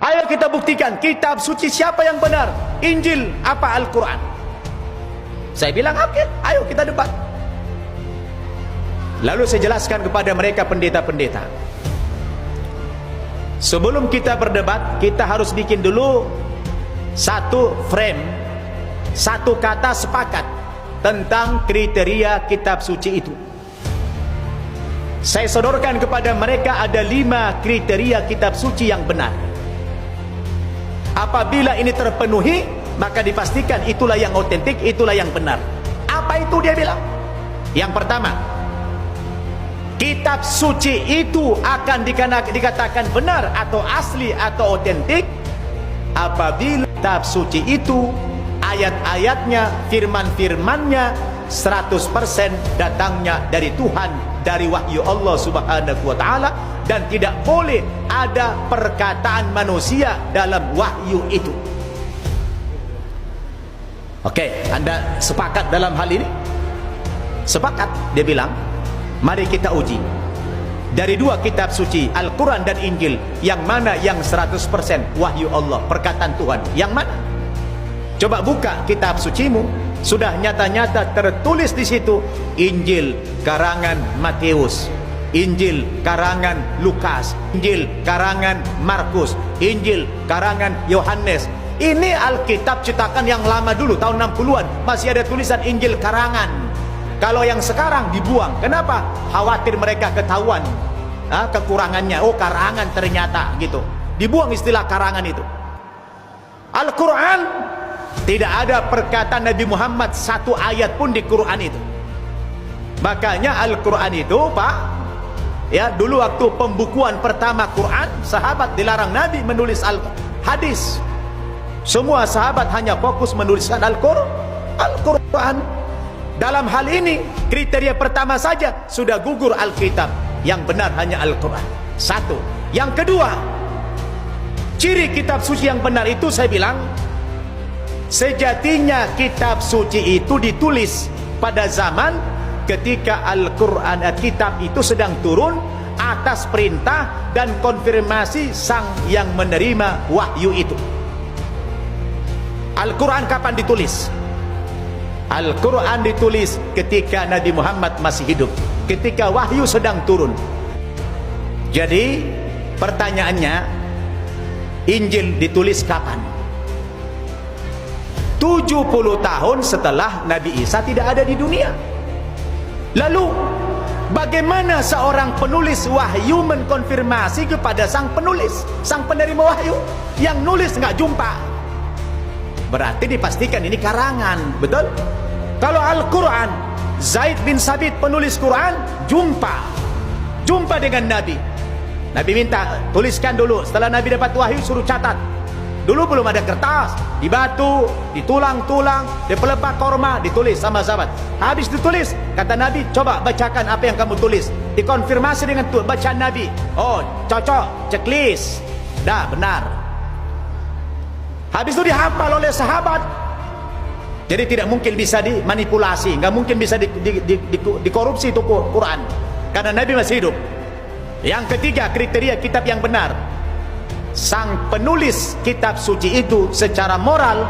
Ayo kita buktikan kitab suci siapa yang benar, Injil apa Al-Quran. Saya bilang oke, ayo kita debat. Lalu saya jelaskan kepada mereka pendeta-pendeta, sebelum kita berdebat, kita harus bikin dulu satu frame, satu kata sepakat tentang kriteria kitab suci itu. Saya sodorkan kepada mereka ada 5 kriteria kitab suci yang benar. Apabila ini terpenuhi, maka dipastikan itulah yang otentik, itulah yang benar. Apa itu dia bilang? Yang pertama, kitab suci itu akan dikatakan benar atau asli atau otentik apabila kitab suci itu ayat-ayatnya, firman-firmannya 100% datangnya dari Tuhan, dari wahyu Allah subhanahu wa ta'ala, dan tidak boleh ada perkataan manusia dalam wahyu itu. Oke, Anda sepakat dalam hal ini? Sepakat, dia bilang. Mari kita uji dari 2 kitab suci, Al-Quran dan Injil, yang mana yang 100% wahyu Allah, perkataan Tuhan, yang mana? Coba buka kitab sucimu, sudah nyata-nyata tertulis di situ Injil karangan Matius, Injil karangan Lukas, Injil karangan Markus, Injil karangan Yohanes. Ini Alkitab cetakan yang lama dulu, tahun 60-an, masih ada tulisan Injil karangan. Kalau yang sekarang dibuang, kenapa? Khawatir mereka ketahuan kekurangannya. Oh, karangan ternyata gitu, dibuang istilah karangan itu. Al-Quran, tidak ada perkataan Nabi Muhammad satu ayat pun di Quran itu. Makanya Al-Quran itu, Pak, ya, dulu waktu pembukuan pertama Quran, sahabat dilarang Nabi menulis hadis. Semua sahabat hanya fokus menuliskan Al-Quran. Dalam hal ini, kriteria pertama saja sudah gugur Alkitab. Yang benar hanya Al-Quran. Satu. Yang kedua, ciri kitab suci yang benar itu, saya bilang, sejatinya kitab suci itu ditulis pada zaman ketika Al-Quran, kitab itu sedang turun atas perintah dan konfirmasi sang yang menerima wahyu itu. Al-Quran kapan ditulis? Al-Quran ditulis ketika Nabi Muhammad masih hidup, ketika wahyu sedang turun. Jadi pertanyaannya, Injil ditulis kapan? 70 tahun setelah Nabi Isa tidak ada di dunia. Lalu bagaimana seorang penulis wahyu mengkonfirmasi kepada sang penulis, sang penerima wahyu? Yang nulis nggak jumpa, berarti dipastikan ini karangan, betul? Kalau Al-Quran, Zaid bin Sabit penulis Quran, jumpa dengan Nabi. Nabi minta tuliskan dulu. Setelah Nabi dapat wahyu, suruh catat. Dulu belum ada kertas, di batu, di tulang-tulang, di pelepah korma, ditulis sama sahabat. Habis ditulis, kata Nabi, coba bacakan apa yang kamu tulis. Dikonfirmasi dengan bacaan Nabi. Oh, cocok, checklist, dah benar. Habis itu dihafal oleh sahabat. Jadi tidak mungkin bisa dimanipulasi, nggak mungkin bisa dikorupsi itu Quran, karena Nabi masih hidup. Yang ketiga, kriteria kitab yang benar, sang penulis kitab suci itu secara moral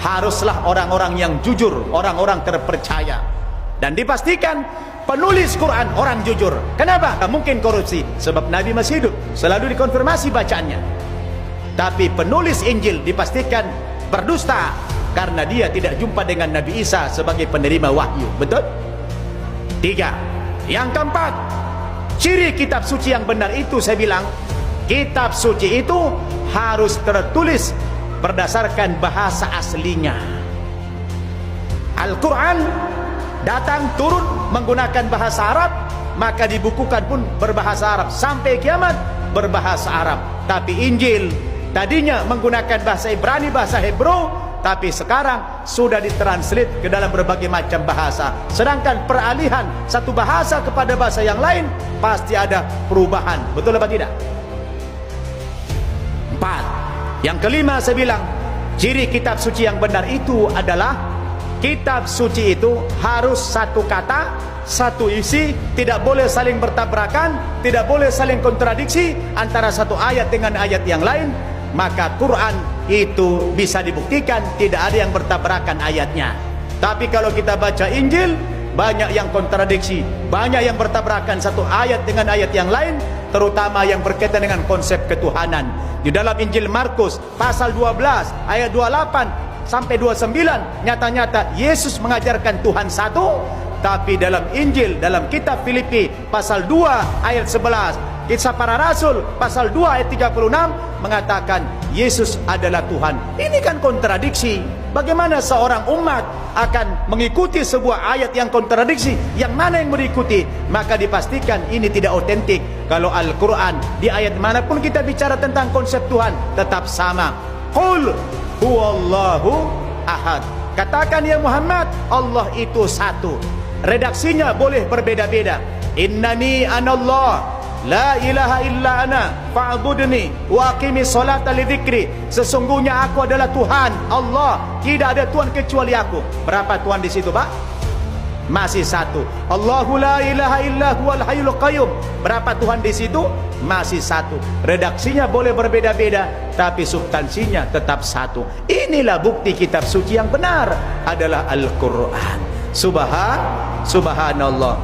haruslah orang-orang yang jujur, orang-orang terpercaya, dan dipastikan penulis Quran orang jujur. Kenapa? Nggak mungkin korupsi, sebab Nabi masih hidup, selalu dikonfirmasi bacaannya. Tapi penulis Injil dipastikan berdusta, karena dia tidak jumpa dengan Nabi Isa sebagai penerima wahyu. Betul? 3. Yang keempat, ciri kitab suci yang benar itu, saya bilang, kitab suci itu harus tertulis berdasarkan bahasa aslinya. Al-Quran datang turun menggunakan bahasa Arab, maka dibukukan pun berbahasa Arab sampai kiamat berbahasa Arab. Tapi Injil tadinya menggunakan bahasa Ibrani, bahasa Hebrew, tapi sekarang sudah ditranslate ke dalam berbagai macam bahasa. Sedangkan peralihan satu bahasa kepada bahasa yang lain pasti ada perubahan. Betul apa tidak? 4. Yang kelima, saya bilang, ciri kitab suci yang benar itu adalah kitab suci itu harus satu kata, satu isi, tidak boleh saling bertabrakan, tidak boleh saling kontradiksi antara satu ayat dengan ayat yang lain, maka Quran itu bisa dibuktikan tidak ada yang bertabrakan ayatnya. Tapi kalau kita baca Injil, banyak yang kontradiksi, banyak yang bertabrakan satu ayat dengan ayat yang lain, terutama yang berkaitan dengan konsep ketuhanan. Di dalam Injil Markus pasal 12 ayat 28 sampai 29, nyata-nyata Yesus mengajarkan Tuhan satu. Tapi dalam Injil, dalam kitab Filipi pasal 2 ayat 11, Kisah Para Rasul pasal 2 ayat 36 mengatakan Yesus adalah Tuhan. Ini kan kontradiksi. Bagaimana seorang umat akan mengikuti sebuah ayat yang kontradiksi? Yang mana yang mengikuti? Maka dipastikan ini tidak otentik. Kalau Al-Quran, di ayat manapun kita bicara tentang konsep Tuhan, tetap sama. Qul huwallahu ahad. Katakan ya Muhammad, Allah itu satu. Redaksinya boleh berbeda-beda. Innani anallah, la ilaha illa ana fa'budni wa aqimi sholata li dzikri. Sesungguhnya aku adalah Tuhan Allah, tidak ada Tuhan kecuali aku. Berapa Tuhan di situ, Pak? Masih satu. Allahu la ilaha illa huwal hayyul qayyum. Berapa Tuhan di situ? Masih satu. Redaksinya boleh berbeda-beda, tapi substansinya tetap satu. Inilah bukti kitab suci yang benar adalah Al-Quran. Subhanallah.